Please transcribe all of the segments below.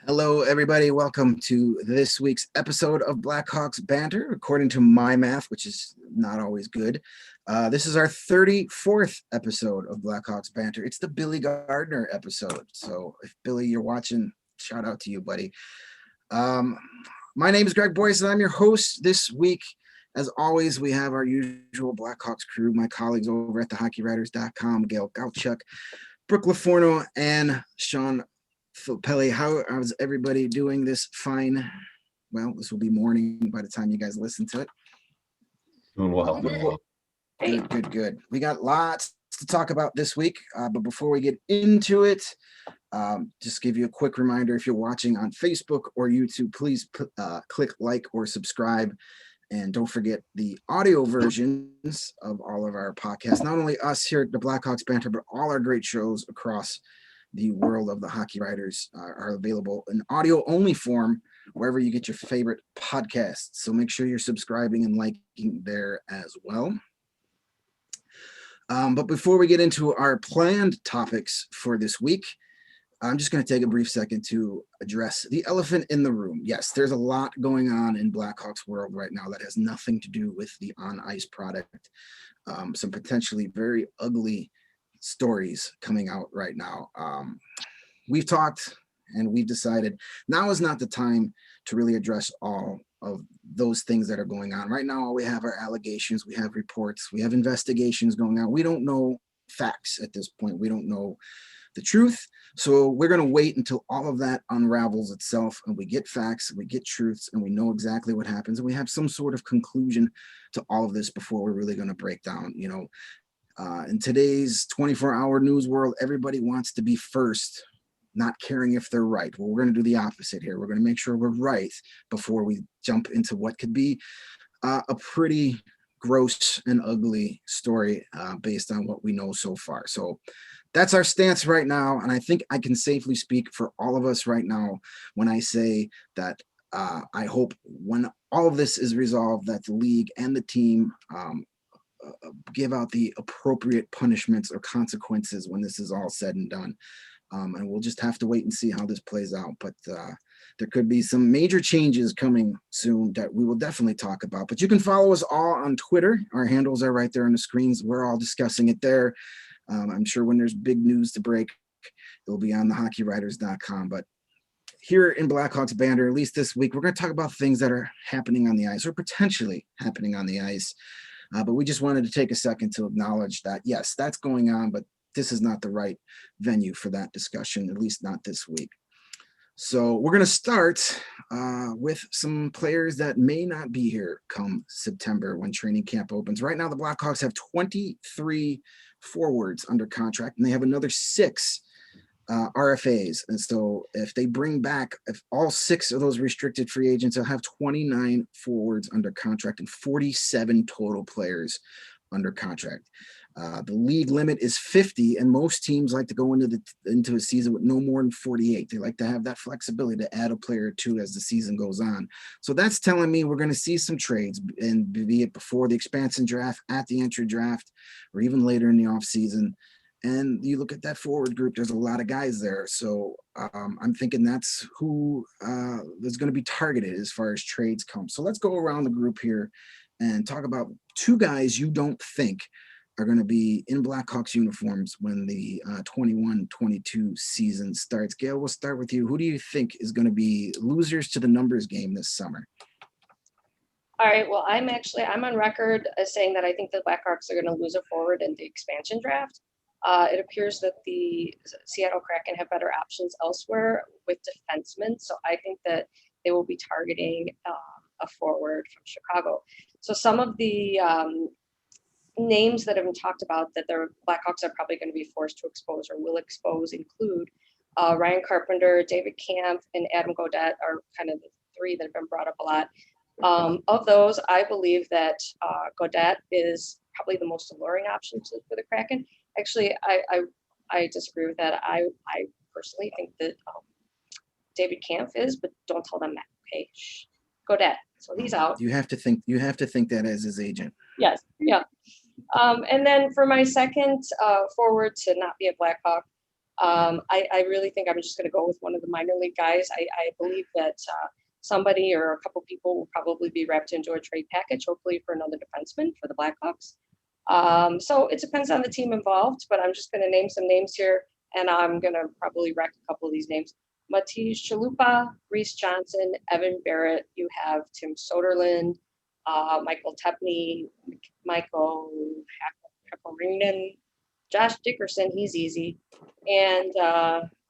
Hello, everybody. Welcome to this week's episode of Blackhawks Banter, according to my math, which is not always good. This is our 34th episode of Blackhawks Banter. It's the Billy Gardner episode. So if Billy, you're watching, shout out to you, buddy. My name is Greg Boysen. I'm your host this week. As always, we have our usual Blackhawks crew, my colleagues over at thehockeywriters.com, Gail Kauchuk, Brooke LoFurno, and Shaun Filippelli. How's everybody doing this fine? Well, this will be morning by the time you guys listen to it. Doing well. Good. We got lots to talk about this week, but before we get into it, just give you a quick reminder, if you're watching on Facebook or YouTube, please click like or subscribe. And don't forget the audio versions of all of our podcasts, not only us here at the Blackhawks Banter, but all our great shows across the world of the hockey writers are available in audio only form wherever you get your favorite podcasts. So make sure you're subscribing and liking there as well. But before we get into our planned topics for this week, I'm just going to take a brief second to address the elephant in the room. Yes, there's a lot going on in Blackhawks world right now that has nothing to do with the on-ice product. Some potentially very ugly stories coming out right now. We've talked and we've decided now is not the time to really address all of those things that are going on. Right now, all we have are allegations, we have reports, we have investigations going on. We don't know facts at this point. We don't know the truth. So we're going to wait until all of that unravels itself and we get facts, we get truths, and we know exactly what happens. And we have some sort of conclusion to all of this before we're really going to break down, in today's 24-hour news world, everybody wants to be first, not caring if they're right. Well, we're going to do the opposite here. We're going to make sure we're right before we jump into what could be a pretty gross and ugly story based on what we know so far. So that's our stance right now. And I think I can safely speak for all of us right now when I say that I hope when all of this is resolved, that the league and the team give out the appropriate punishments or consequences when this is all said and done. And we'll just have to wait and see how this plays out. But there could be some major changes coming soon that we will definitely talk about. But you can follow us all on Twitter. Our handles are right there on the screens. We're all discussing it there. I'm sure when there's big news to break, it'll be on thehockeywriters.com. But here in Blackhawks Banter, at least this week, we're going to talk about things that are happening on the ice or potentially happening on the ice. But we just wanted to take a second to acknowledge that, yes, that's going on, but this is not the right venue for that discussion, at least not this week. So we're going to start with some players that may not be here come September when training camp opens. Right now, the Blackhawks have 23 forwards under contract, and they have another 6 RFAs. And so if they bring back, if all 6 of those restricted free agents, they'll have 29 forwards under contract and 47 total players under contract. The league limit is 50, and most teams like to go into a season with no more than 48. They like to have that flexibility to add a player or two as the season goes on. So that's telling me we're going to see some trades, and be it before the expansion draft, at the entry draft, or even later in the offseason. And you look at that forward group, there's a lot of guys there. So I'm thinking that's who is going to be targeted as far as trades come. So let's go around the group here and talk about 2 guys you don't think are going to be in Blackhawks uniforms when the 21-22 season starts. Gail, we'll start with you. Who do you think is going to be losers to the numbers game this summer? All right. Well, I'm on record as saying that I think the Blackhawks are going to lose a forward in the expansion draft. It appears that the Seattle Kraken have better options elsewhere with defensemen. So I think that they will be targeting a forward from Chicago. So some of the names that have been talked about that the Blackhawks are probably going to be forced to expose or will expose include Ryan Carpenter, David Kampf, and Adam Gaudette are kind of the 3 that have been brought up a lot. Of those, I believe that Gaudette is probably the most alluring option for the Kraken. Actually, I disagree with that. I personally think that David Kampf is, but don't tell them that. Okay, shh. Gaudette. So he's out. You have to think that as his agent. Yes. Yeah. And then for my second forward to not be a Blackhawk, I really think I'm just going to go with one of the minor league guys. I believe that somebody or a couple people will probably be wrapped into a trade package, hopefully for another defenseman for the Blackhawks. So it depends on the team involved, but I'm just going to name some names here, and I'm going to probably wreck a couple of these names. Matiz Chalupa, Reese Johnson, Evan Barrett. You have Tim Soderlund, Michael Tepney, Michael Hakarinen, Josh Dickerson, he's easy, and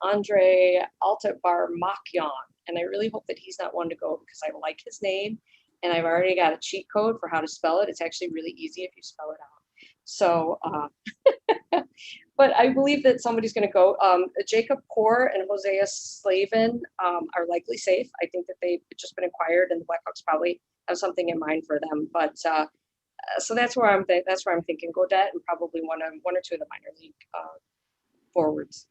Andre Altabar-Makyan. And I really hope that he's not one to go because I like his name, and I've already got a cheat code for how to spell it. It's actually really easy if you spell it out. So, but I believe that somebody's going to go. Jacob Core and Hosea Slavin are likely safe. I think that they've just been acquired, and the Blackhawks probably have something in mind for them. But so that's where I'm thinking Godet and probably one or two of the minor league forwards.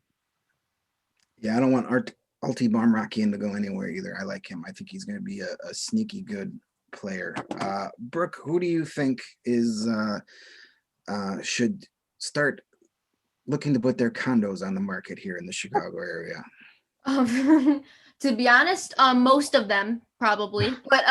Yeah, I don't want Alti Barmrakian to go anywhere either. I like him. I think he's going to be a sneaky good player. Brooke, who do you think is should start looking to put their condos on the market here in the Chicago area? To be honest, most of them probably, but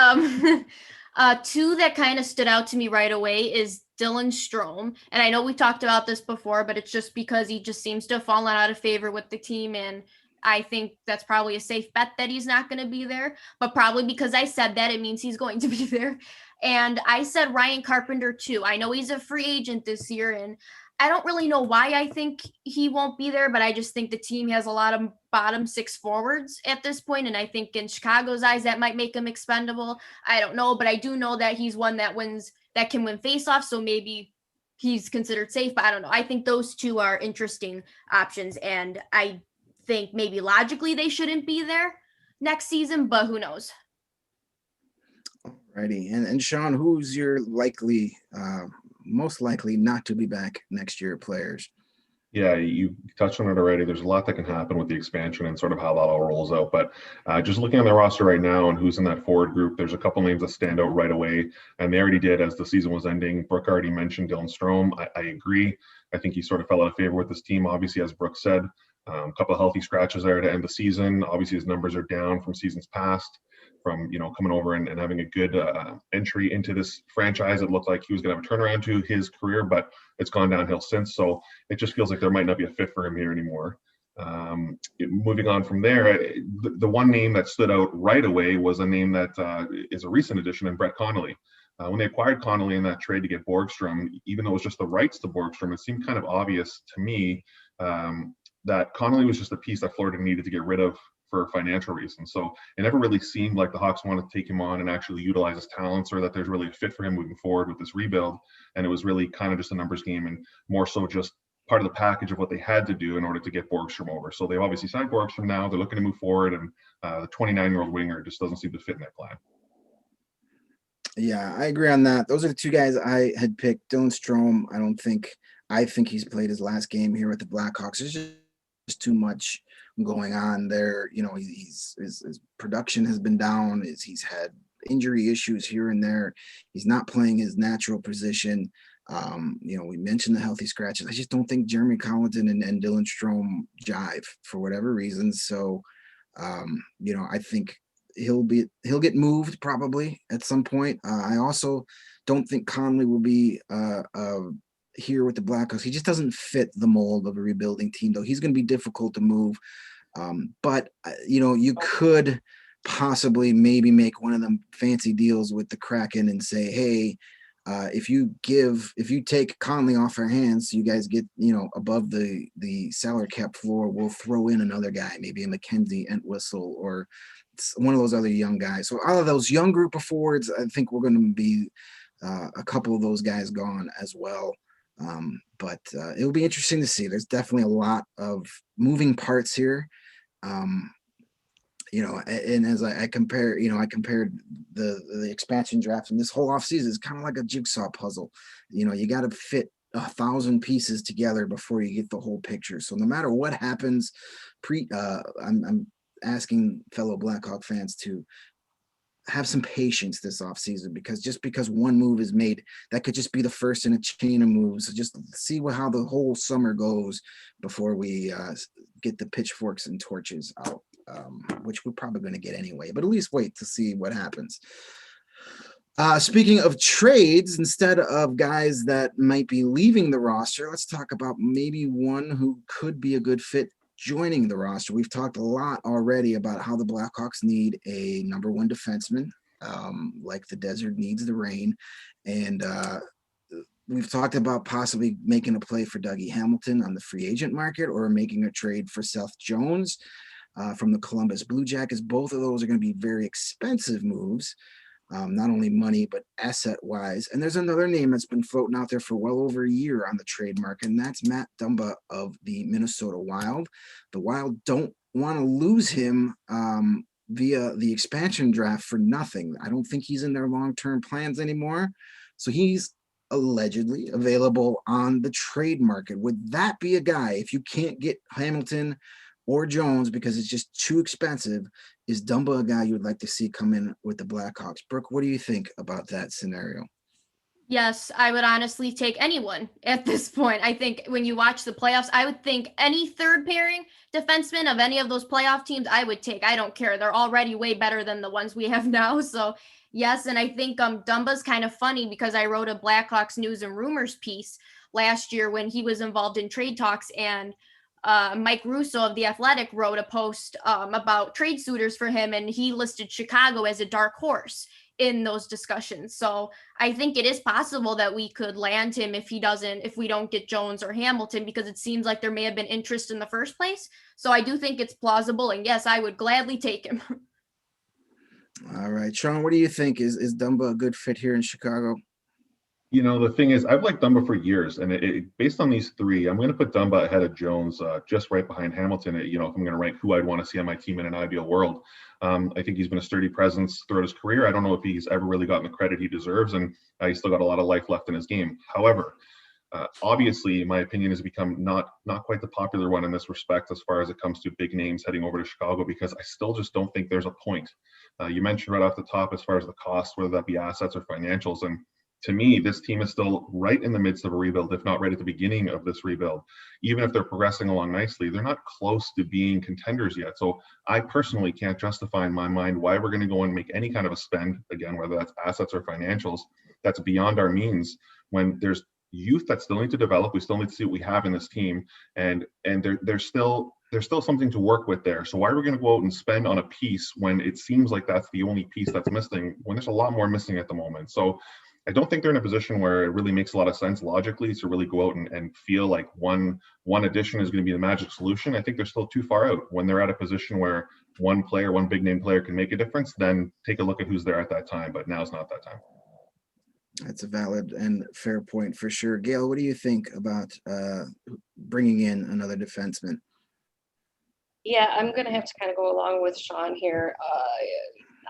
two that kind of stood out to me right away is Dylan Strome. And I know we talked about this before, but it's just because he just seems to have fallen out of favor with the team. And I think that's probably a safe bet that he's not going to be there, but probably because I said that, it means he's going to be there. And I said Ryan Carpenter too. I know he's a free agent this year, and I don't really know why I think he won't be there, but I just think the team has a lot of bottom six forwards at this point, and I think in Chicago's eyes that might make him expendable. I don't know, but I do know that he's one that can win faceoffs, so maybe he's considered safe, but I don't know. I think those two are interesting options, and I think maybe logically they shouldn't be there next season, but who knows? Alrighty, and Shaun, who's your most likely not to be back next year players? Yeah, you touched on it already. There's a lot that can happen with the expansion and sort of how that all rolls out. But just looking at the roster right now and who's in that forward group, there's a couple names that stand out right away. And they already did as the season was ending. Brooke already mentioned Dylan Strome. I agree. I think he sort of fell out of favor with this team, obviously, as Brooke said. A couple of healthy scratches there to end the season. Obviously, his numbers are down from seasons past. From coming over and having a good entry into this franchise. It looked like he was going to have a turnaround to his career, but it's gone downhill since. So it just feels like there might not be a fit for him here anymore. Moving on from there, the one name that stood out right away was a name that is a recent addition in Brett Connolly. When they acquired Connolly in that trade to get Borgstrom, even though it was just the rights to Borgstrom, it seemed kind of obvious to me that Connolly was just a piece that Florida needed to get rid of for financial reasons. So it never really seemed like the Hawks wanted to take him on and actually utilize his talents, or that there's really a fit for him moving forward with this rebuild. And it was really kind of just a numbers game and more so just part of the package of what they had to do in order to get Borgstrom over. So they've obviously signed Borgstrom now. They're looking to move forward, and the 29-year-old winger just doesn't seem to fit in their plan. Yeah, I agree on that. Those are the two guys I had picked. Dylan Strome, I think he's played his last game here with the Blackhawks. There's just too much going on there. His production has been down. He's had injury issues here and there. He's not playing his natural position. We mentioned the healthy scratches. I just don't think Jeremy Colliton and Dylan Strome jive for whatever reason. So, I think he'll get moved probably at some point. I also don't think Connolly will be here with the Blackhawks. He just doesn't fit the mold of a rebuilding team, though. He's going to be difficult to move. But you could possibly maybe make one of them fancy deals with the Kraken and say, hey, if you take Connolly off our hands, so you guys get, above the salary cap floor, we'll throw in another guy, maybe a Mackenzie Entwistle or one of those other young guys. So out of those young group of forwards, I think we're going to be a couple of those guys gone as well. But it'll be interesting to see. There's definitely a lot of moving parts here. And as I compare, I compared the expansion draft, and this whole offseason is kind of like a jigsaw puzzle. You got to fit 1,000 pieces together before you get the whole picture. So no matter what happens, I'm asking fellow Blackhawk fans to have some patience this offseason, because one move is made, that could just be the first in a chain of moves. So just see how the whole summer goes before we get the pitchforks and torches out, which we're probably going to get anyway, but at least wait to see what happens. Speaking of trades, instead of guys that might be leaving the roster, let's talk about maybe one who could be a good fit joining the roster. We've talked a lot already about how the Blackhawks need a number one defenseman, like the desert needs the rain. And we've talked about possibly making a play for Dougie Hamilton on the free agent market or making a trade for Seth Jones from the Columbus Blue Jackets. Both of those are going to be very expensive moves. Not only money, but asset-wise. And there's another name that's been floating out there for well over a year on the trade market, and that's Matt Dumba of the Minnesota Wild. The Wild don't want to lose him via the expansion draft for nothing. I don't think he's in their long-term plans anymore. So he's allegedly available on the trade market. Would that be a guy, if you can't get Hamilton or Jones because it's just too expensive, is Dumba a guy you would like to see come in with the Blackhawks? Brooke, what do you think about that scenario? Yes, I would honestly take anyone at this point. I think when you watch the playoffs, I would think any third pairing defenseman of any of those playoff teams, I would take. I don't care. They're already way better than the ones we have now. So yes, and I think Dumba's kind of funny because I wrote a Blackhawks news and rumors piece last year when he was involved in trade talks, and Mike Russo of The Athletic wrote a post about trade suitors for him, and he listed Chicago as a dark horse in those discussions. So I think it is possible that we could land him if we don't get Jones or Hamilton, because it seems like there may have been interest in the first place. So I do think it's plausible, and yes, I would gladly take him. All right, Shaun, what do you think? Is Dumba a good fit here in Chicago? You know, the thing is, I've liked Dumba for years, and based on these three, I'm going to put Dumba ahead of Jones, just right behind Hamilton. If I'm going to rank who I'd want to see on my team in an ideal world, I think he's been a sturdy presence throughout his career. I don't know if he's ever really gotten the credit he deserves, and he's still got a lot of life left in his game. However, obviously, my opinion has become not quite the popular one in this respect as far as it comes to big names heading over to Chicago, because I still just don't think there's a point. You mentioned right off the top as far as the cost, whether that be assets or financials, and to me, this team is still right in the midst of a rebuild, if not right at the beginning of this rebuild. Even if they're progressing along nicely, they're not close to being contenders yet. So I personally can't justify in my mind why we're going to go and make any kind of a spend, again, whether that's assets or financials, that's beyond our means, when there's youth that still need to develop. We still need to see what we have in this team, and there's still something to work with there. So why are we going to go out and spend on a piece when it seems like that's the only piece that's missing, when there's a lot more missing at the moment? So I don't think they're in a position where it really makes a lot of sense logically to really go out and feel like one addition is going to be the magic solution. I think they're still too far out. When they're at a position where one big name player can make a difference, then take a look at who's there at that time. But now's not that time. That's a valid and fair point for sure. Gail, what do you think about bringing in another defenseman? Yeah, I'm going to have to kind of go along with Shaun here.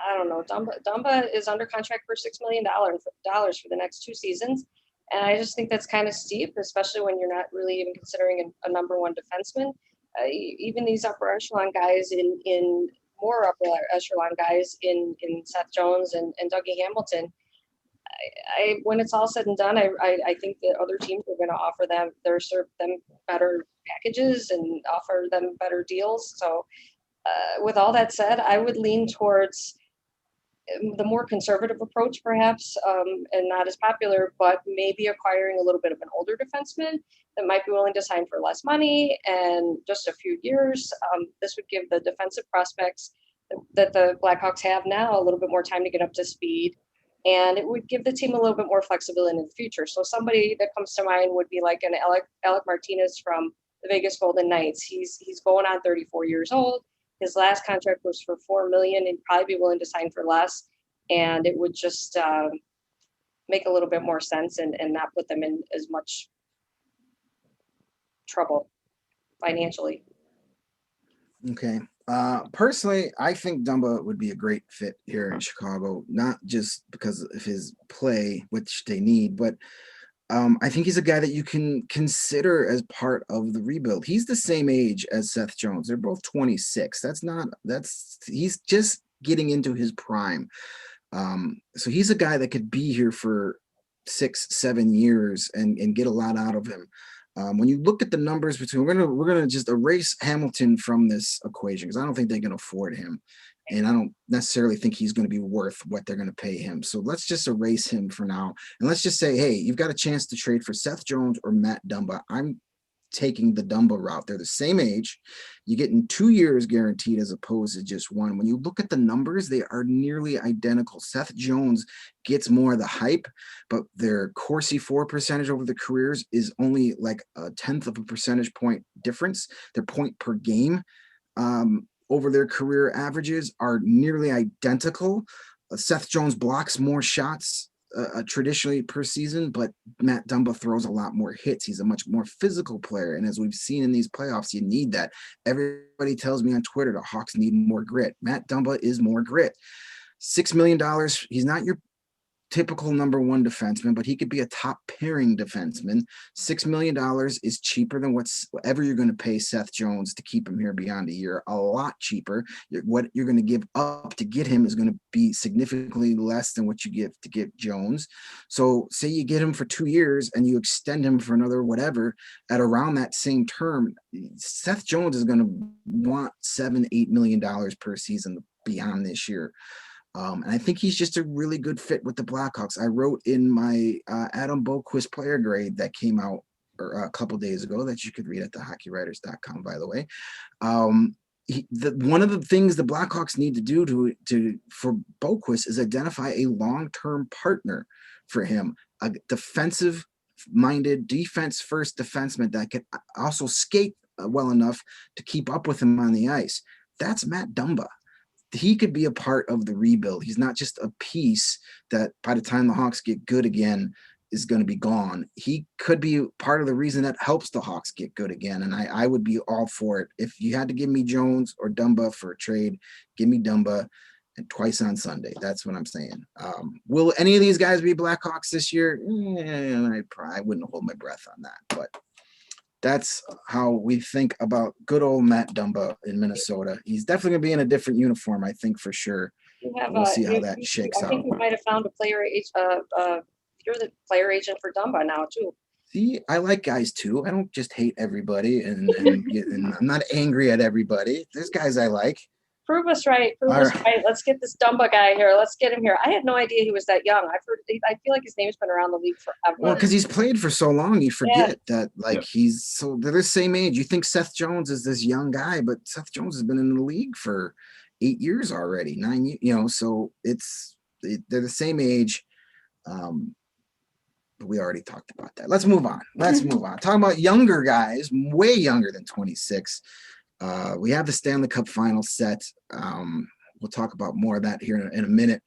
I don't know. Dumba is under contract for $6 million for the next 2 seasons. And I just think that's kind of steep, especially when you're not really even considering a number one defenseman. Even these upper echelon guys in more upper echelon guys in Seth Jones and Dougie Hamilton. When it's all said and done, I think that other teams are going to offer them better packages and offer them better deals. So with all that said, I would lean towards the more conservative approach, perhaps, and not as popular, but maybe acquiring a little bit of an older defenseman that might be willing to sign for less money and just a few years. This would give the defensive prospects that the Blackhawks have now a little bit more time to get up to speed, and it would give the team a little bit more flexibility in the future. So somebody that comes to mind would be like an Alec Martinez from the Vegas Golden Knights. He's going on 34 years old. His last contract was for $4 million, and probably be willing to sign for less. And it would just make a little bit more sense and not put them in as much trouble financially. Okay. Personally, I think Dumba would be a great fit here in Chicago, not just because of his play, which they need, but I think he's a guy that you can consider as part of the rebuild. He's the same age as Seth Jones. They're both 26. He's just getting into his prime. So he's a guy that could be here for 6-7 years and get a lot out of him. When you look at the numbers between, we're gonna just erase Hamilton from this equation because I don't think they can afford him, and I don't necessarily think he's going to be worth what they're going to pay him. So let's just erase him for now, and let's just say, hey, you've got a chance to trade for Seth Jones or Matt Dumba. I'm taking the Dumba route. They're the same age. You get in 2 years guaranteed as opposed to just one. When you look at the numbers, they are nearly identical. Seth Jones gets more of the hype, but their Corsi for percentage over the careers is only like a 1/10 of a percentage point difference. Their point per game over their career averages are nearly identical. Seth Jones blocks more shots traditionally per season, but Matt Dumba throws a lot more hits. He's a much more physical player. And as we've seen in these playoffs, you need that. Everybody tells me on Twitter, the Hawks need more grit. Matt Dumba is more grit. $6 million. He's not your typical number one defenseman, but he could be a top pairing defenseman. $6 million is cheaper than whatever you're going to pay Seth Jones to keep him here beyond a year. A lot cheaper. What you're going to give up to get him is going to be significantly less than what you give to get Jones. So say you get him for 2 years and you extend him for another whatever at around that same term, Seth Jones is going to want $7-8 million per season beyond this year. And I think he's just a really good fit with the Blackhawks. I wrote in my Adam Boquist player grade that came out a couple days ago that you could read at thehockeywriters.com, by the way. One of the things the Blackhawks need to do for Boquist is identify a long-term partner for him, a defensive-minded, defense-first defenseman that can also skate well enough to keep up with him on the ice. That's Matt Dumba. He could be a part of the rebuild. He's not just a piece that by the time the Hawks get good again is going to be gone. He could be part of the reason that helps the Hawks get good again. And I would be all for it. If you had to give me Jones or Dumba for a trade, give me Dumba and twice on Sunday. That's what I'm saying. Will any of these guys be Blackhawks this year? I wouldn't hold my breath on that, but that's how we think about good old Matt Dumba in Minnesota. He's definitely going to be in a different uniform, I think, for sure. We'll see how that shakes out. I think we might have found a player agent. You're the player agent for Dumba now too. See, I like guys too. I don't just hate everybody, and I'm not angry at everybody. There's guys I like. Prove us right. Right. Let's get this Dumba guy here. Let's get him here. I had no idea he was that young. I feel like his name's been around the league forever. Well, because he's played for so long, you forget that they're the same age. You think Seth Jones is this young guy, but Seth Jones has been in the league for 8 years already, 9 years, so they're the same age. But we already talked about that. Let's move on. Talking about younger guys, way younger than 26. We have the Stanley Cup Final set. We'll talk about more of that here in a minute.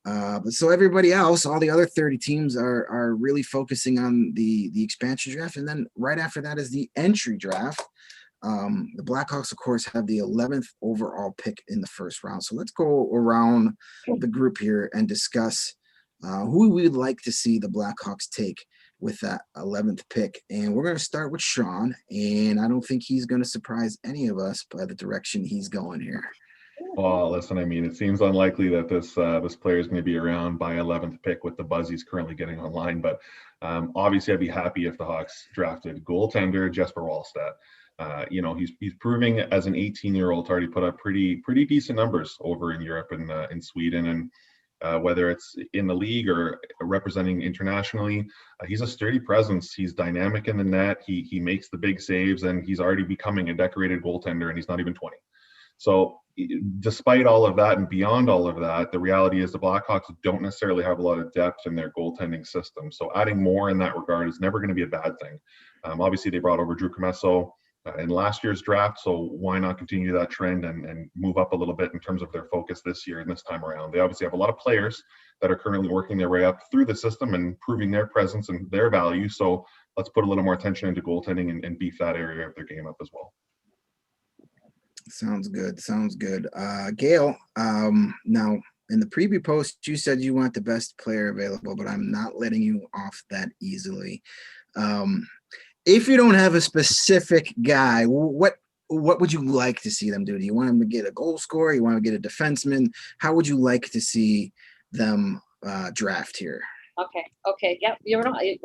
But so everybody else, all the other 30 teams are really focusing on the expansion draft. And then right after that is the entry draft. The Blackhawks, of course, have the 11th overall pick in the first round. So let's go around the group here and discuss who we would like to see the Blackhawks take with that 11th pick. And we're going to start with Shaun, and I don't think he's going to surprise any of us by the direction he's going here. Well, listen, I mean, it seems unlikely that this player is going to be around by 11th pick with the buzz he's currently getting online. But obviously, I'd be happy if the Hawks drafted goaltender Jesper Walstad. He's proving as an 18-year-old to already put up pretty decent numbers over in Europe and in Sweden, and whether it's in the league or representing internationally, he's a sturdy presence. He's dynamic in the net. He makes the big saves, and he's already becoming a decorated goaltender, and he's not even 20. So despite all of that and beyond all of that, the reality is the Blackhawks don't necessarily have a lot of depth in their goaltending system. So adding more in that regard is never going to be a bad thing. Obviously, they brought over Drew Commesso in last year's draft, so why not continue that trend and move up a little bit in terms of their focus this year and this time around. They obviously have a lot of players that are currently working their way up through the system and proving their presence and their value, so let's put a little more attention into goaltending and beef that area of their game up as well. Sounds good. Gail, now in the preview post, you said you want the best player available, but I'm not letting you off that easily. If you don't have a specific guy, what would you like to see them do? Do you want them to get a goal scorer? You want to get a defenseman? How would you like to see them draft here? Okay. Yeah,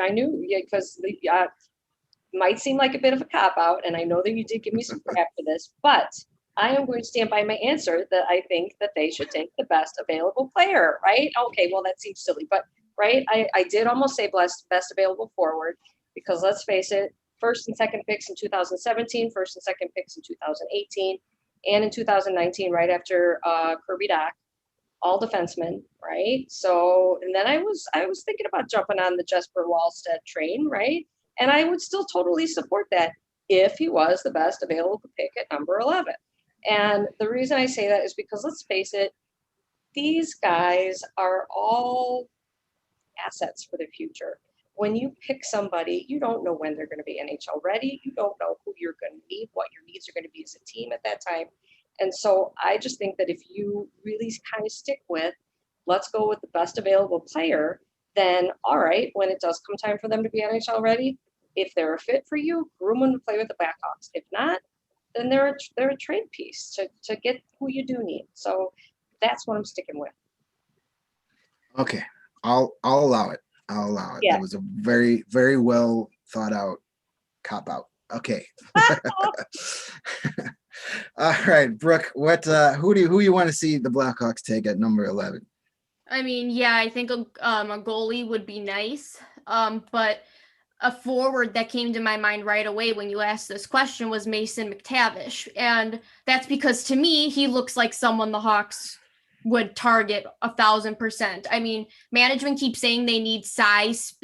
I knew because might seem like a bit of a cop-out, and I know that you did give me some crap for this, but I am going to stand by my answer that I think that they should take the best available player, right? Okay, well, that seems silly, but right, I did almost say best available forward, because let's face it, first and second picks in 2017, first and second picks in 2018, and in 2019, right after Kirby Dach, all defensemen, right? So, and then I was thinking about jumping on the Jesper Walstad train, right? And I would still totally support that if he was the best available pick at number 11. And the reason I say that is because, let's face it, these guys are all assets for the future. When you pick somebody, you don't know when they're going to be NHL ready. You don't know who you're going to need, what your needs are going to be as a team at that time. And so I just think that if you really kind of stick with, let's go with the best available player, then all right, when it does come time for them to be NHL ready, if they're a fit for you, groom them to play with the Blackhawks. If not, then they're a trade piece to get who you do need. So that's what I'm sticking with. Okay, I'll allow it. I'll allow it. Yeah. That was a very, very well thought out cop out. Okay. All right, Brooke. What? Who you want to see the Blackhawks take at number 11? I mean, yeah, I think a goalie would be nice. But a forward that came to my mind right away when you asked this question was Mason Mctavish. And that's because to me, he looks like someone the Hawks would target 1,000%. I mean, management keeps saying they need size,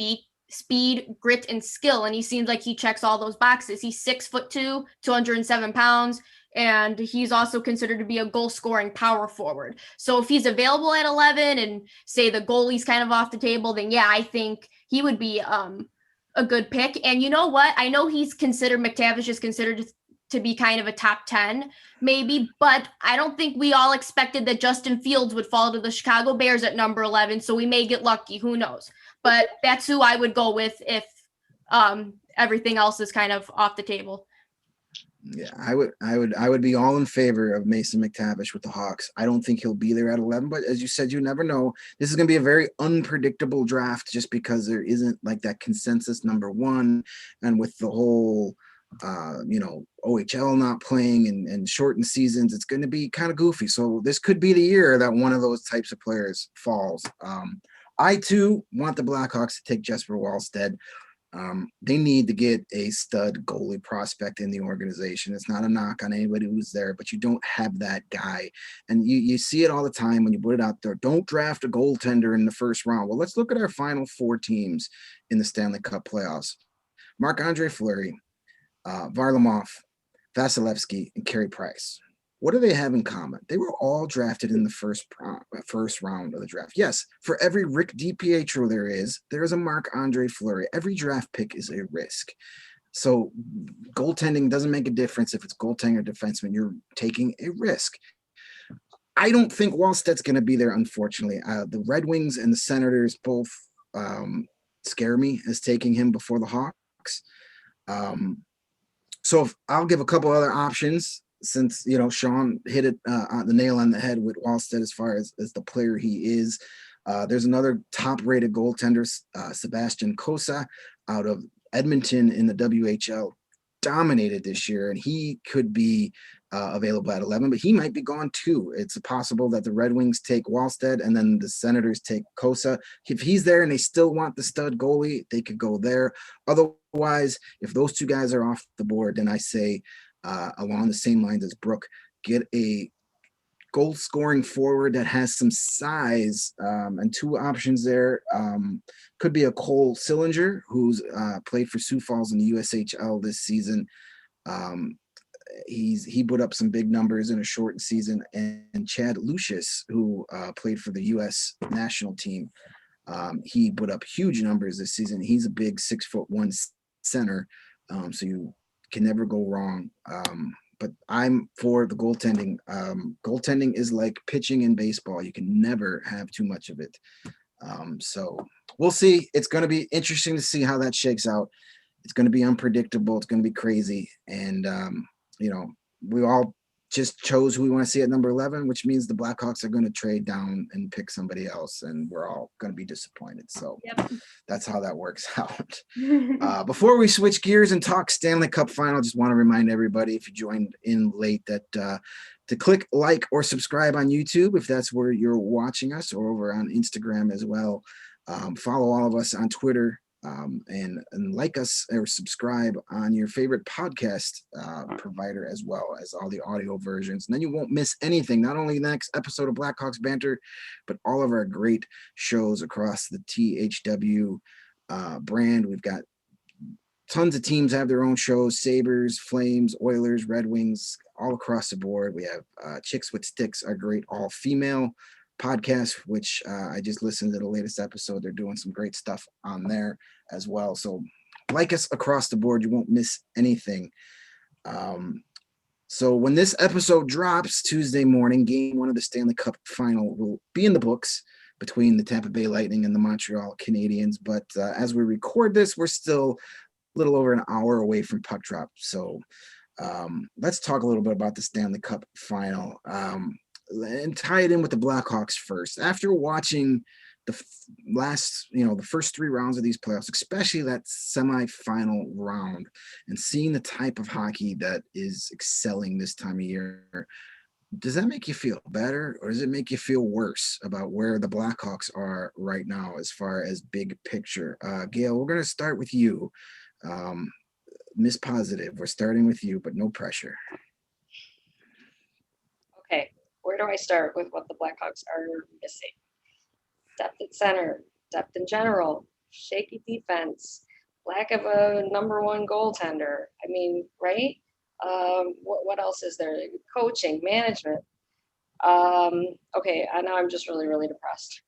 speed, grit, and skill. And he seems like he checks all those boxes. He's 6'2", 207 pounds. And he's also considered to be a goal scoring power forward. So if he's available at 11 and say the goalie's kind of off the table, then yeah, I think he would be a good pick. And you know what? I know McTavish is considered to be kind of a top 10 maybe, but I don't think we all expected that Justin Fields would fall to the Chicago Bears at number 11. So we may get lucky. Who knows? But that's who I would go with if everything else is kind of off the table. Yeah, I would be all in favor of Mason McTavish with the Hawks. I don't think he'll be there at 11, but as you said, you never know. This is going to be a very unpredictable draft just because there isn't like that consensus number one, and with the whole OHL not playing and shortened seasons, it's going to be kind of goofy. So this could be the year that one of those types of players falls. I too want the Blackhawks to take Jesper Walstad. They need to get a stud goalie prospect in the organization. It's not a knock on anybody who's there, but you don't have that guy. And you see it all the time when you put it out there. Don't draft a goaltender in the first round. Well, let's look at our final four teams in the Stanley Cup playoffs. Marc-Andre Fleury, Varlamov, Vasilevsky, and Carey Price. What do they have in common? They were all drafted in the first round of the draft. Yes, for every Rick DiPietro there's a Marc-Andre Fleury. Every draft pick is a risk. So goaltending doesn't make a difference if it's goaltending or defenseman. You're taking a risk. I don't think Walstad's going to be there, unfortunately. The Red Wings and the Senators both scare me as taking him before the Hawks. So I'll give a couple other options, since Shaun hit it on the nail on the head with Walstad as far as the player he is. There's another top-rated goaltender, Sebastian Cossa, out of Edmonton in the WHL, dominated this year, and he could be available at 11, but he might be gone too. It's possible that the Red Wings take Walstad and then the Senators take Cossa. If he's there and they still want the stud goalie, they could go there. Otherwise, if those two guys are off the board, then I say, along the same lines as Brooke, get a goal scoring forward that has some size, and two options there. Could be a Cole Sillinger, who's played for Sioux Falls in the USHL this season. He put up some big numbers in a shortened season, and Chad Lucius, who played for the U.S. national team, he put up huge numbers this season. He's a big 6'1" center, so you can never go wrong. But I'm for the goaltending. Goaltending is like pitching in baseball. You can never have too much of it. So we'll see. It's going to be interesting to see how that shakes out. It's going to be unpredictable. It's going to be crazy. And, we all just chose who we want to see at number 11, which means the Blackhawks are going to trade down and pick somebody else, and we're all going to be disappointed. So that's how that works out. Before we switch gears and talk Stanley Cup Final, just want to remind everybody, if you joined in late, that to click like or subscribe on YouTube if that's where you're watching us, or over on Instagram as well. Follow all of us on Twitter. And like us or subscribe on your favorite podcast provider, as well as all the audio versions. And then you won't miss anything, not only the next episode of Blackhawks Banter, but all of our great shows across the THW brand. We've got tons of teams have their own shows: Sabres, Flames, Oilers, Red Wings, all across the board. We have Chicks with Sticks, our great all-female podcast, which I just listened to the latest episode. They're doing some great stuff on there as well. So like us across the board, you won't miss anything. So when this episode drops Tuesday morning, game 1 of the Stanley Cup Final will be in the books between the Tampa Bay Lightning and the Montreal Canadiens. But as we record this, we're still a little over an hour away from puck drop. So let's talk a little bit about the Stanley Cup Final. And tie it in with the Blackhawks first. After watching the first 3 rounds of these playoffs, especially that semifinal round, and seeing the type of hockey that is excelling this time of year, does that make you feel better, or does it make you feel worse about where the Blackhawks are right now as far as big picture? Gail, we're going to start with you. Miss Positive, we're starting with you, but no pressure. Okay. Where do I start with what the Blackhawks are missing? Depth at center, depth in general, shaky defense, lack of a number 1 goaltender. I mean, right? What else is there? Coaching, management. Okay, now I'm just really, really depressed.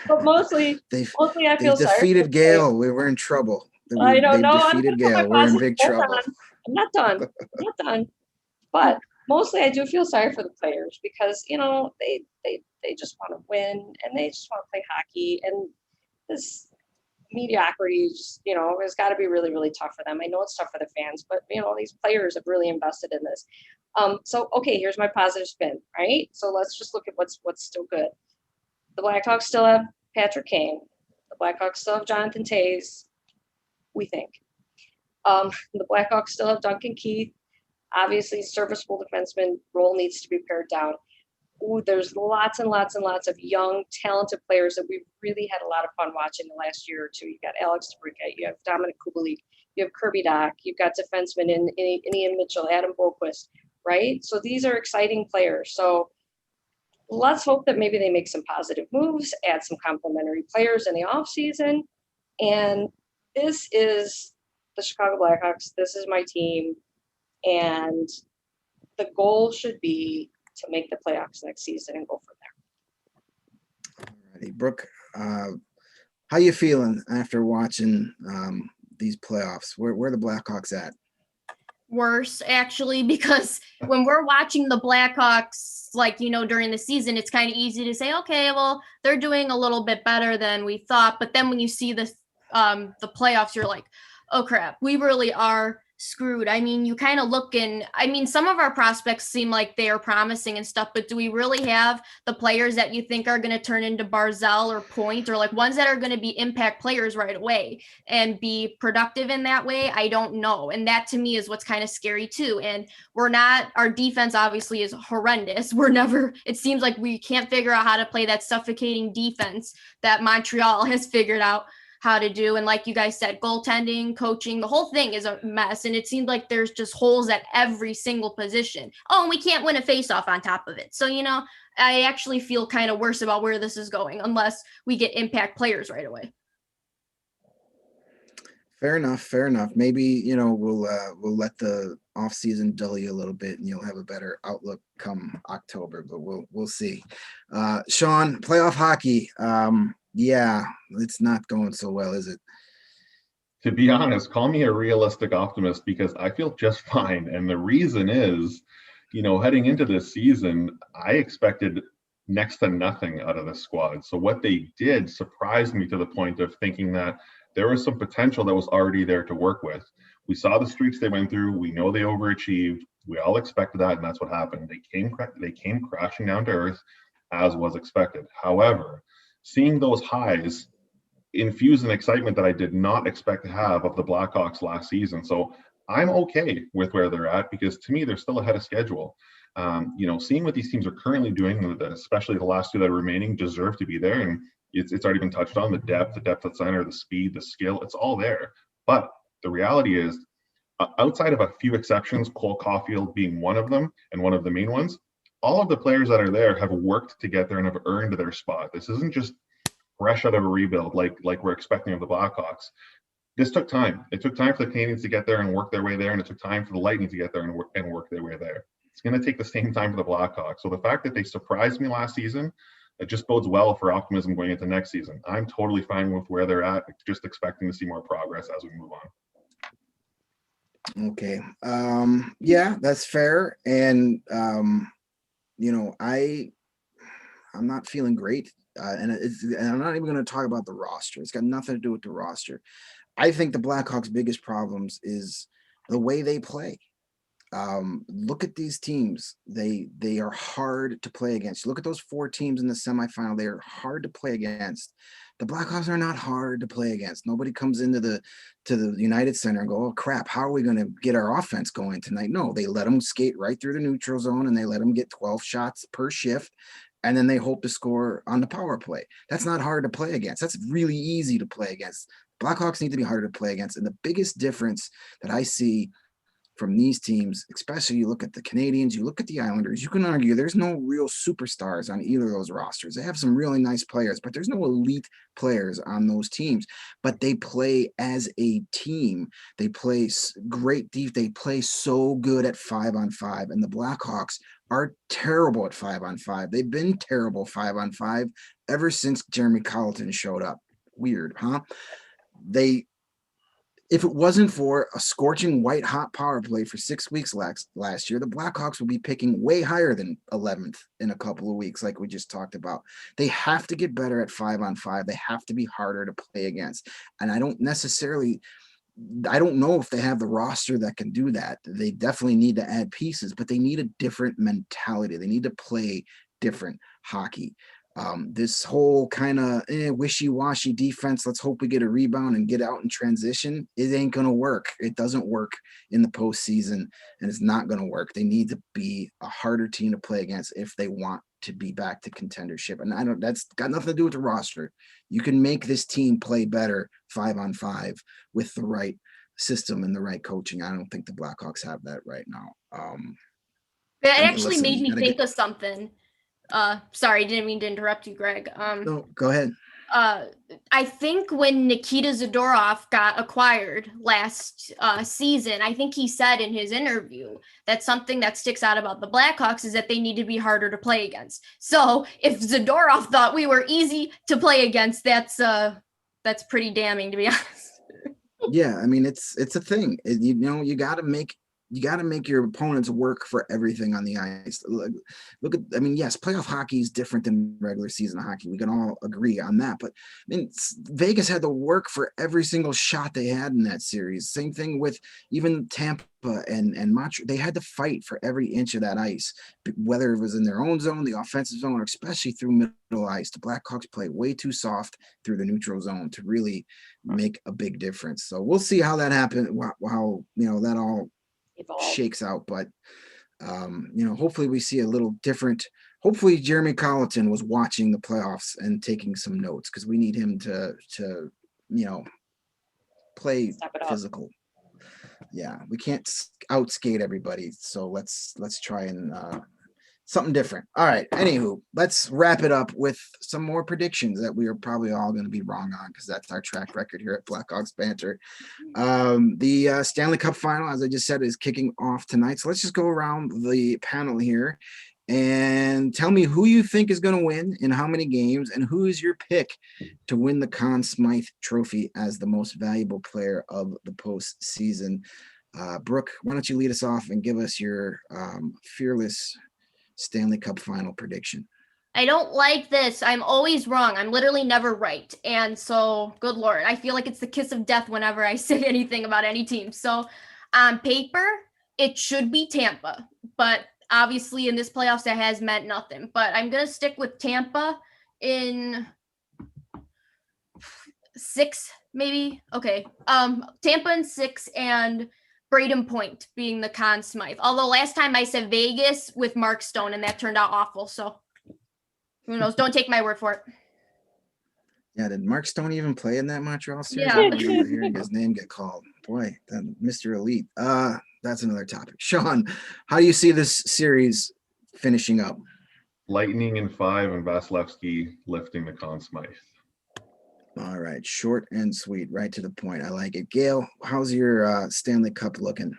But mostly I feel sorry. They defeated Gail. We were in trouble. I don't know. They defeated Gail. We're in big trouble. I'm not done. But mostly I do feel sorry for the players, because, they just want to win, and they just want to play hockey, and this mediocrity just, has got to be really, really tough for them. I know it's tough for the fans, but these players have really invested in this. So, okay, here's my positive spin, right? So let's just look at what's still good. The Blackhawks still have Patrick Kane. The Blackhawks still have Jonathan Toews, we think. The Blackhawks still have Duncan Keith. Obviously, serviceable defenseman role needs to be pared down. Ooh, there's lots and lots and lots of young, talented players that we've really had a lot of fun watching the last year or two. You got Alex DeBrincat, you have Dominic Kubalik, you have Kirby Dach, you've got defensemen in Ian Mitchell, Adam Boquist, right? So these are exciting players. So let's hope that maybe they make some positive moves, add some complementary players in the offseason. And this is the Chicago Blackhawks. This is my team. And the goal should be to make the playoffs next season and go from there. Alrighty, Brooke, how you feeling after watching these playoffs? Where the Blackhawks at? Worse, actually, because when we're watching the Blackhawks, during the season, it's kind of easy to say, okay, well, they're doing a little bit better than we thought. But then when you see the playoffs, you're like, oh crap, we really are screwed. I mean, you kind of look, and some of our prospects seem like they are promising and stuff, but do we really have the players that you think are going to turn into Barzal or Point, or ones that are going to be impact players right away and be productive in that way? I don't know. And that to me is what's kind of scary too. And our defense obviously is horrendous. It seems like we can't figure out how to play that suffocating defense that Montreal has figured out how to do. And like you guys said, goaltending, coaching, the whole thing is a mess. And it seems like there's just holes at every single position. Oh, and we can't win a faceoff on top of it. So, I actually feel kind of worse about where this is going unless we get impact players right away. Fair enough. Maybe, we'll let the offseason dull you a little bit, and you'll have a better outlook come October, but we'll see. Shaun, playoff hockey. Yeah, it's not going so well, is it? To be honest, call me a realistic optimist, because I feel just fine. And the reason is, heading into this season, I expected next to nothing out of the squad. So what they did surprised me to the point of thinking that there was some potential that was already there to work with. We saw the streaks they went through. We know they overachieved. We all expected that, and that's what happened. They came crashing down to earth, as was expected. However, seeing those highs infused an excitement that I did not expect to have of the Blackhawks last season. So I'm okay with where they're at, because to me, they're still ahead of schedule. Seeing what these teams are currently doing, especially the last two that are remaining, deserve to be there. And it's already been touched on, the depth at center, the speed, the skill, it's all there. But the reality is, outside of a few exceptions, Cole Caulfield being one of them and one of the main ones, all of the players that are there have worked to get there and have earned their spot. This isn't just fresh out of a rebuild like we're expecting of the Blackhawks. This took time. It took time for the Canadiens to get there and work their way there, and it took time for the Lightning to get there and work their way there. It's going to take the same time for the Blackhawks. So the fact that they surprised me last season, it just bodes well for optimism going into next season. I'm totally fine with where they're at, just expecting to see more progress as we move on. Okay. Yeah, that's fair. And, I'm not feeling great. And I'm not even going to talk about the roster. It's got nothing to do with the roster. I think the Blackhawks' biggest problems is the way they play. Look at these teams. They are hard to play against. Look at those 4 teams in the semifinal. They are hard to play against. The Blackhawks are not hard to play against. Nobody comes into the United Center and go, oh crap, how are we going to get our offense going tonight? No, they let them skate right through the neutral zone, and they let them get 12 shots per shift. And then they hope to score on the power play. That's not hard to play against. That's really easy to play against. Blackhawks need to be harder to play against. And the biggest difference that I see from these teams, especially you look at the Canadiens, you look at the Islanders, you can argue there's no real superstars on either of those rosters. They have some really nice players, but there's no elite players on those teams. But they play as a team. They play great deep. They play so good at 5-on-5. And the Blackhawks are terrible at 5-on-5. They've been terrible 5-on-5 ever since Jeremy Colleton showed up. Weird, huh? If it wasn't for a scorching white hot power play for 6 weeks last year, the Blackhawks would be picking way higher than 11th in a couple of weeks, like we just talked about. They have to get better at 5-on-5. They have to be harder to play against. And I don't know if they have the roster that can do that. They definitely need to add pieces, but they need a different mentality. They need to play different hockey. This whole kind of wishy-washy defense, let's hope we get a rebound and get out in transition, it ain't going to work. It doesn't work in the postseason, and it's not going to work. They need to be a harder team to play against if they want to be back to contendership. And that's got nothing to do with the roster. You can make this team play better 5-on-5 with the right system and the right coaching. I don't think the Blackhawks have that right now. That actually made me think of something. Sorry, didn't mean to interrupt you, Greg. No, go ahead. I think when Nikita Zadorov got acquired last season, I think he said in his interview that something that sticks out about the Blackhawks is that they need to be harder to play against. So if Zadorov thought we were easy to play against, that's pretty damning, to be honest. Yeah, I mean it's a thing. You got to make your opponents work for everything on the ice. Look at, yes, playoff hockey is different than regular season hockey. We can all agree on that. But Vegas had to work for every single shot they had in that series. Same thing with even Tampa and Montreal. They had to fight for every inch of that ice, whether it was in their own zone, the offensive zone, or especially through middle ice. The Blackhawks play way too soft through the neutral zone to really make a big difference. So we'll see how that happens. How that all shakes out, but hopefully we see a little different. Hopefully Jeremy Colleton was watching the playoffs and taking some notes, because we need him to play physical. Yeah, we can't outskate everybody, so let's try and something different. All right, anywho, let's wrap it up with some more predictions that we are probably all going to be wrong on, because that's our track record here at Blackhawks Banter. The Stanley Cup Final, as I just said, is kicking off tonight. So let's just go around the panel here and tell me who you think is going to win in how many games, and who is your pick to win the Conn Smythe Trophy as the most valuable player of the postseason. Brooke, why don't you lead us off and give us your fearless Stanley Cup Final prediction? I don't like this. I'm always wrong. I'm literally never right. And so, good Lord, I feel like it's the kiss of death whenever I say anything about any team. So on paper, it should be Tampa, but obviously in this playoffs that has meant nothing. But I'm gonna stick with Tampa in 6, maybe. Okay. Tampa in 6 and Braden Point being the Conn Smythe. Although last time I said Vegas with Mark Stone and that turned out awful. So who knows? Don't take my word for it. Yeah, did Mark Stone even play in that Montreal series? Yeah. I don't remember hearing his name get called. Boy, that Mr. Elite. That's another topic. Shaun, how do you see this series finishing up? Lightning in 5 and Vasilevsky lifting the Conn Smythe. All right, short and sweet, right to the point. I like it. Gail, how's your Stanley Cup looking?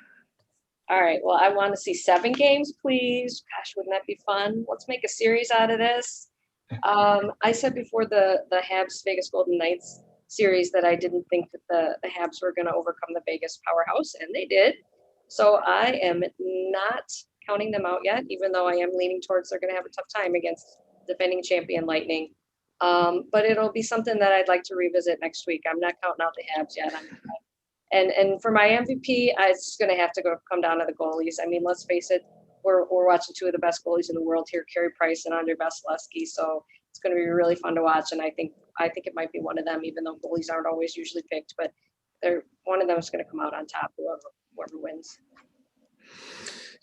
All right. Well, I want to see 7 games, please. Gosh, wouldn't that be fun? Let's make a series out of this. I said before the Habs Vegas Golden Knights series that I didn't think that the Habs were going to overcome the Vegas powerhouse, and they did. So I am not counting them out yet, even though I am leaning towards they're going to have a tough time against defending champion Lightning. But it'll be something that I'd like to revisit next week. I'm not counting out the Habs yet. And for my MVP, it's going to have to come down to the goalies. I mean, let's face it, we're watching 2 of the best goalies in the world here, Carey Price and Andrei Vasilevsky. So it's going to be really fun to watch. And I think it might be one of them, even though goalies aren't always usually picked. But one of them is going to come out on top, whoever wins.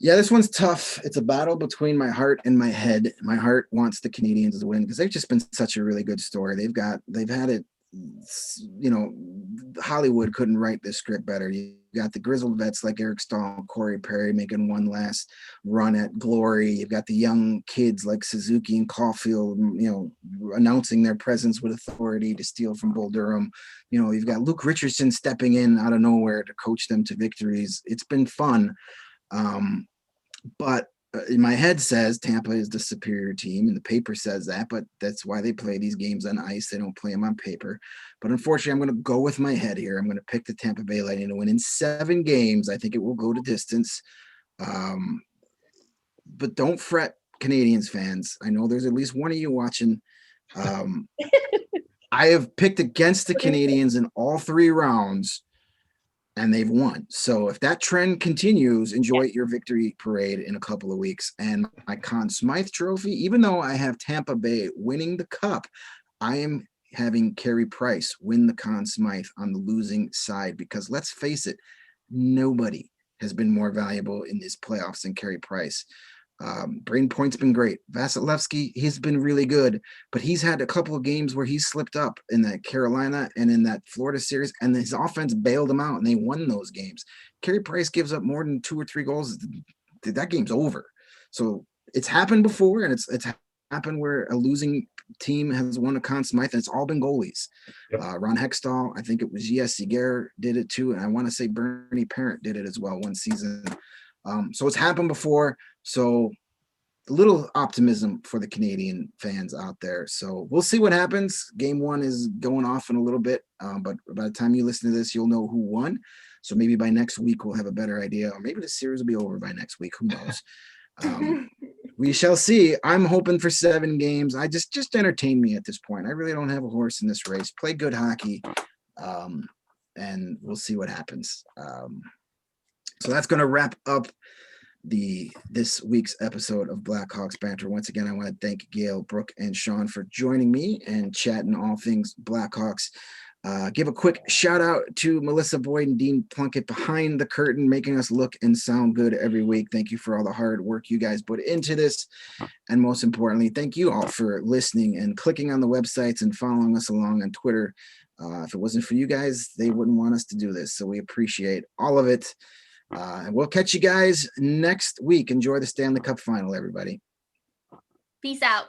Yeah, this one's tough. It's a battle between my heart and my head. My heart wants the Canadiens to win because they've just been such a really good story. They've had it, Hollywood couldn't write this script better. You got the grizzled vets like Eric Stahl, Corey Perry making one last run at glory. You've got the young kids like Suzuki and Caulfield, announcing their presence with authority to steal from Bull Durham. You've got Luke Richardson stepping in out of nowhere to coach them to victories. It's been fun. But my head says Tampa is the superior team, and the paper says that, but that's why they play these games on ice. They don't play them on paper. But unfortunately, I'm going to go with my head here. I'm going to pick the Tampa Bay Lightning to win in 7 games. I think it will go to distance. But don't fret, Canadiens fans. I know there's at least one of you watching. I have picked against the Canadiens in all 3 rounds, and they've won. So if that trend continues, enjoy your victory parade in a couple of weeks. And my Conn Smythe trophy, even though I have Tampa Bay winning the cup, I am having Carey Price win the Conn Smythe on the losing side, because let's face it, nobody has been more valuable in these playoffs than Carey Price. Braden Point's been great. Vasilevsky, he's been really good, but he's had a couple of games where he's slipped up in that Carolina and in that Florida series, and his offense bailed him out, and they won those games. Carey Price gives up more than 2 or 3 goals. That game's over. So it's happened before, and it's happened where a losing team has won a Conn Smythe, and it's all been goalies. Yep. Ron Hextall, I think it was Seager did it too, and I want to say Bernie Parent did it as well one season. So it's happened before. So a little optimism for the Canadian fans out there. So we'll see what happens. Game 1 is going off in a little bit, but by the time you listen to this, you'll know who won. So maybe by next week, we'll have a better idea, or maybe the series will be over by next week. Who knows? We shall see. I'm hoping for 7 games. I just entertain me at this point. I really don't have a horse in this race. Play good hockey, and we'll see what happens. So that's going to wrap up this week's episode of Blackhawks Banter. Once again, I want to thank Gail, Brooke, and Shaun for joining me and chatting all things Blackhawks. Give a quick shout out to Melissa Boyd and Dean Plunkett behind the curtain, making us look and sound good every week. Thank you for all the hard work you guys put into this. And most importantly, thank you all for listening and clicking on the websites and following us along on Twitter. If it wasn't for you guys, they wouldn't want us to do this. So we appreciate all of it. And we'll catch you guys next week. Enjoy the Stanley Cup Final, everybody. Peace out.